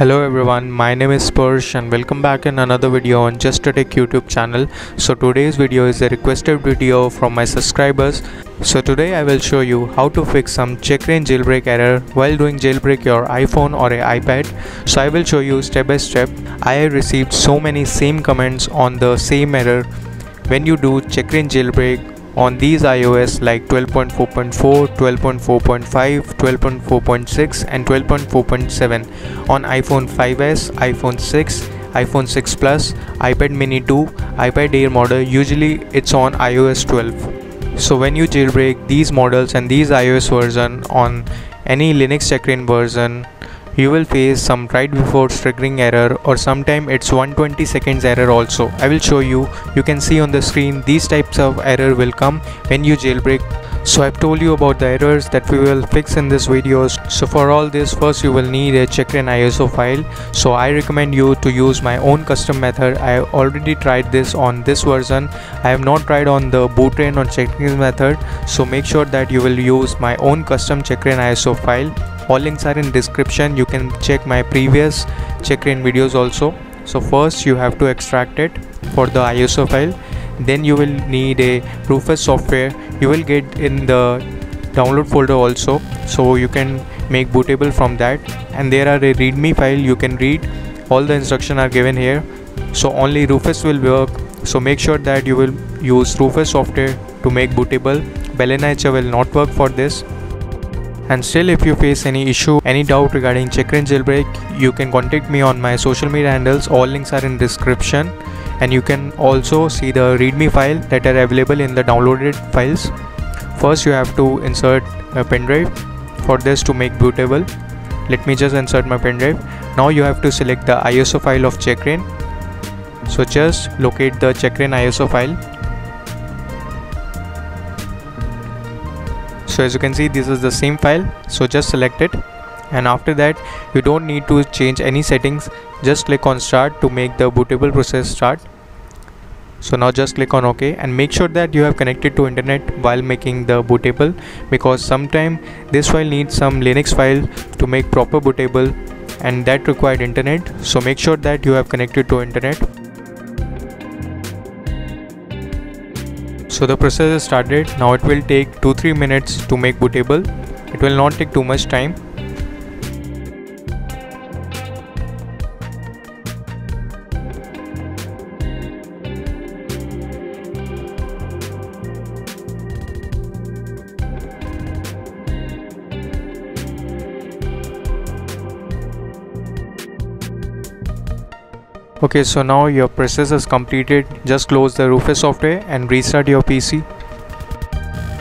Hello everyone, my name is Spursh and welcome back in another video on Just a Tech YouTube channel. So today's video is a requested video from my subscribers. So today I will show you how to fix some checkra1n jailbreak error while doing jailbreak your iPhone or a iPad. So I will show you step by step. I have received so many same comments on the same error when you do checkra1n jailbreak on these iOS like 12.4.4, 12.4.5, 12.4.6 and 12.4.7 on iPhone 5s, iPhone 6, iPhone 6 Plus, iPad mini 2, iPad Air model. Usually it's on iOS 12. So when you jailbreak these models and these iOS version on any Linux checkra1n version, you will face some right before triggering error, or sometime it's 120 seconds error also. I will show you. You can see on the screen these types of error will come when you jailbreak. So I've told you about the errors that we will fix in this video. So for all this, first you will need a checkra1n ISO file. So I recommend you to use my own custom method. I have already tried this on this version. I have not tried on the boottrain or checkra1n method. So make sure that you will use my own custom checkra1n ISO file. All links are in description. You can check my previous checkra1n videos also. So first you have to extract it for the ISO file. Then you will need a Rufus software. You will get in the download folder also, so you can make bootable from that. And there are a readme file you can read. All the instructions are given here. So only Rufus will work. So make sure that you will use Rufus software to make bootable. Balena will not work for this. And still, if you face any issue, any doubt regarding checkra1n jailbreak, you can contact me on my social media handles. All links are in description, and you can also see the readme file that are available in the downloaded files. First you have to insert a pen drive. For this to make bootable, let me just insert my pen drive. Now you have to select the ISO file of checkra1n. So just locate the checkra1n ISO file. So as you can see, this is the same file. So just select it, and after that you don't need to change any settings. Just click on start to make the bootable process start. So now just click on OK, and make sure that you have connected to internet while making the bootable, because sometime this file needs some Linux file to make proper bootable, and that required internet. So make sure that you have connected to internet. So the process is started. Now it will take 2-3 minutes to make bootable. It will not take too much time. Okay, so now your process is completed. Just close the Rufus software and restart your PC.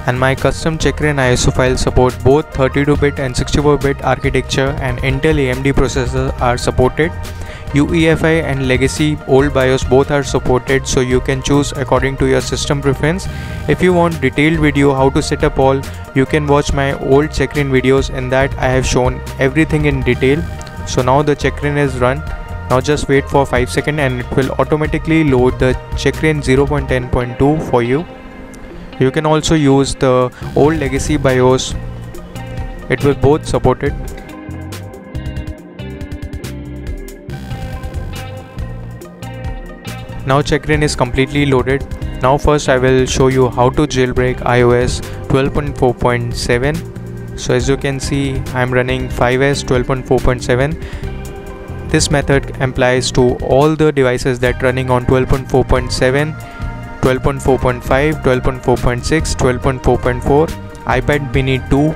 And my custom checkra1n ISO file support both 32-bit and 64-bit architecture, and Intel AMD processors are supported. UEFI and legacy old BIOS both are supported, so you can choose according to your system preference. If you want detailed video how to set up all, you can watch my old checkra1n videos. In that I have shown everything in detail. So now the checkra1n is run. Now just wait for 5 seconds and it will automatically load the checkra1n 0.10.2 for you. You can also use the old legacy BIOS. It will both support it. Now checkra1n is completely loaded. Now first I will show you how to jailbreak iOS 12.4.7. So as you can see, I am running 5s 12.4.7. This method applies to all the devices that running on 12.4.7, 12.4.5, 12.4.6, 12.4.4, iPad mini 2,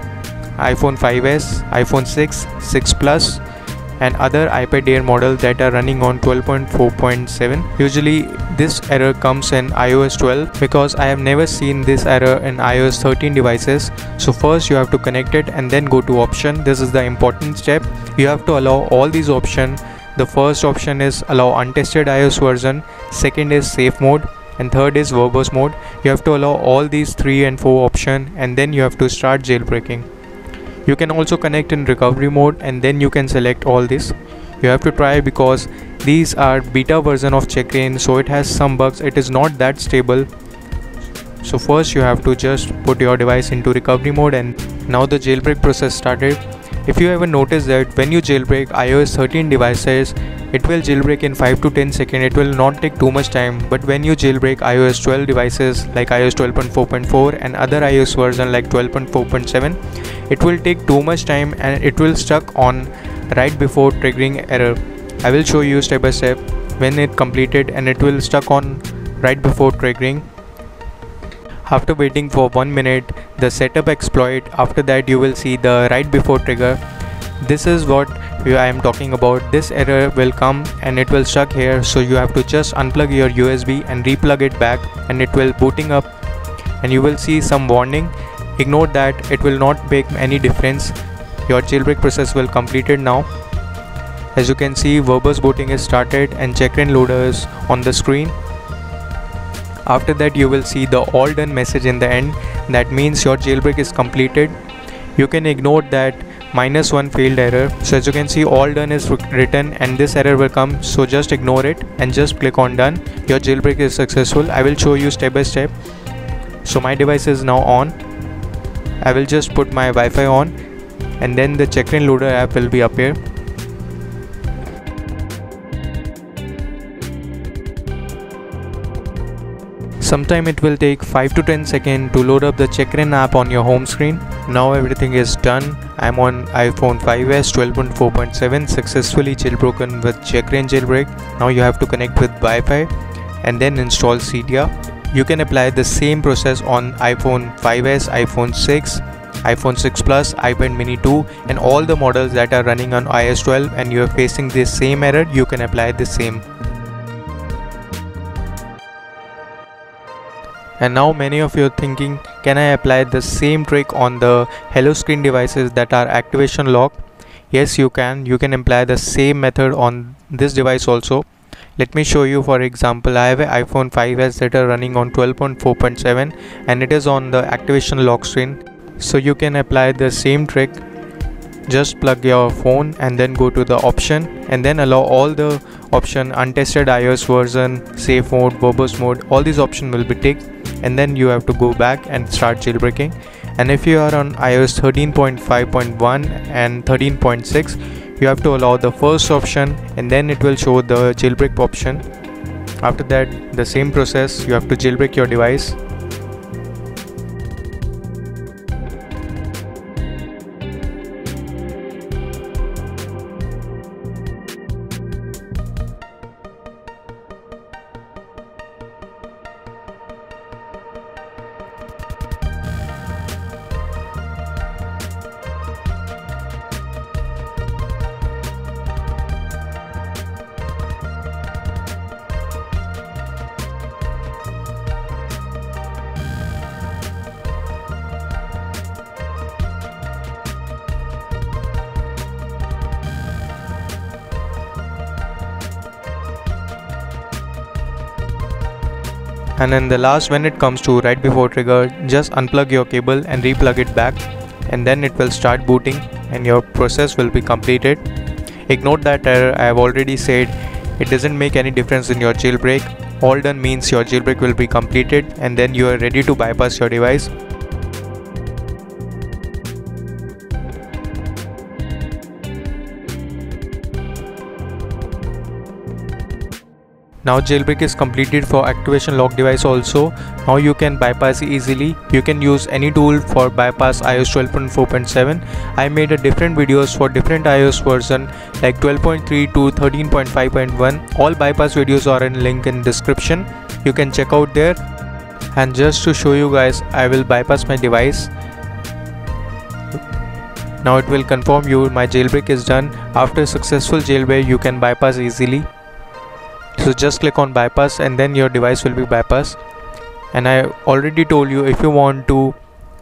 iPhone 5s, iPhone 6, 6 Plus, and other iPad Air models that are running on 12.4.7. Usually this error comes in iOS 12, because I have never seen this error in iOS 13 devices. So first you have to connect it and then go to option. This is the important step. You have to allow all these options. The first option is allow untested iOS version, second is safe mode, and third is verbose mode. You have to allow all these 3 and 4 options, and then you have to start jailbreaking. You can also connect in recovery mode, and then you can select all this. You have to try, because these are beta version of checkra1n, so it has some bugs. It is not that stable. So first you have to just put your device into recovery mode, and now the jailbreak process started. If you ever notice that when you jailbreak iOS 13 devices, it will jailbreak in 5 to 10 seconds. It will not take too much time. But when you jailbreak iOS 12 devices like iOS 12.4.4 and other iOS version like 12.4.7, it will take too much time and it will stuck on right before triggering error. I will show you step by step when it completed, and it will stuck on right before triggering. After waiting for 1 minute, the setup exploit, after that you will see the right before trigger. This is what I am talking about. This error will come and it will stuck here, so you have to just unplug your USB and replug it back, and it will booting up and you will see some warning. Ignore that, it will not make any difference. Your jailbreak process will completed now. As you can see, verbose booting is started and checkra loader is on the screen. After that you will see the all done message in the end. That means your jailbreak is completed. You can ignore that -1 failed error. So as you can see, all done is written and this error will come, so just ignore it and just click on done. Your jailbreak is successful. I will show you step by step. So my device is now on. I will just put my Wi-Fi on and then the checkra loader app will be up here. Sometime it will take 5 to 10 seconds to load up the checkra app on your home screen. Now everything is done. I'm on iPhone 5s 12.4.7, successfully jailbroken with checkra jailbreak. Now you have to connect with Wi-Fi and then install Cydia. You can apply the same process on iPhone 5s, iPhone 6, iPhone 6 Plus, iPad mini 2 and all the models that are running on iOS 12 and you are facing this same error. You can apply the same. And now many of you are thinking, can I apply the same trick on the Hello Screen devices that are activation locked? Yes, you can. You can apply the same method on this device also. Let me show you. For example, I have an iPhone 5s that are running on 12.4.7 and it is on the activation lock screen. So you can apply the same trick. Just plug your phone and then go to the option and then allow all the option, untested iOS version, safe mode, verbose mode, all these options will be ticked, and then you have to go back and start jailbreaking. And if you are on iOS 13.5.1 and 13.6, you have to allow the first option and then it will show the jailbreak option. After that, the same process, you have to jailbreak your device. And in the last, when it comes to right before trigger, just unplug your cable and replug it back, and then it will start booting and your process will be completed. Ignore that error. I have already said it doesn't make any difference in your jailbreak. All done means your jailbreak will be completed and then you are ready to bypass your device. Now jailbreak is completed for activation lock device also. Now you can bypass easily. You can use any tool for bypass iOS 12.4.7. I made a different videos for different iOS version like 12.3 to 13.5.1. All bypass videos are in link in description. You can check out there. And just to show you guys, I will bypass my device. Now it will confirm you my jailbreak is done. After successful jailbreak, you can bypass easily. So just click on bypass and then your device will be bypassed. And I already told you, if you want to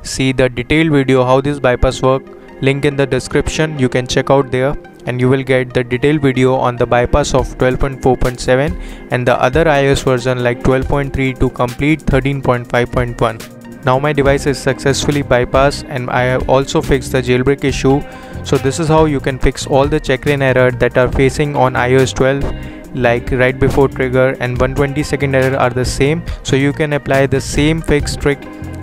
see the detailed video how this bypass work, link in the description, you can check out there and you will get the detailed video on the bypass of 12.4.7 and the other iOS version like 12.3 to complete 13.5.1. Now my device is successfully bypassed and I have also fixed the jailbreak issue. So this is how you can fix all the checkra error that are facing on iOS 12. Like right before trigger and 120-second error are the same, so you can apply the same fix trick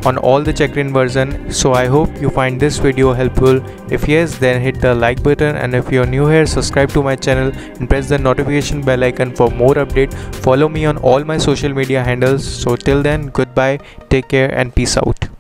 on all the checked-in version. So I hope you find this video helpful. If yes, then hit the like button, and if you're new here, subscribe to my channel and press the notification bell icon for more update. Follow me on all my social media handles. So till then, goodbye, take care and peace out.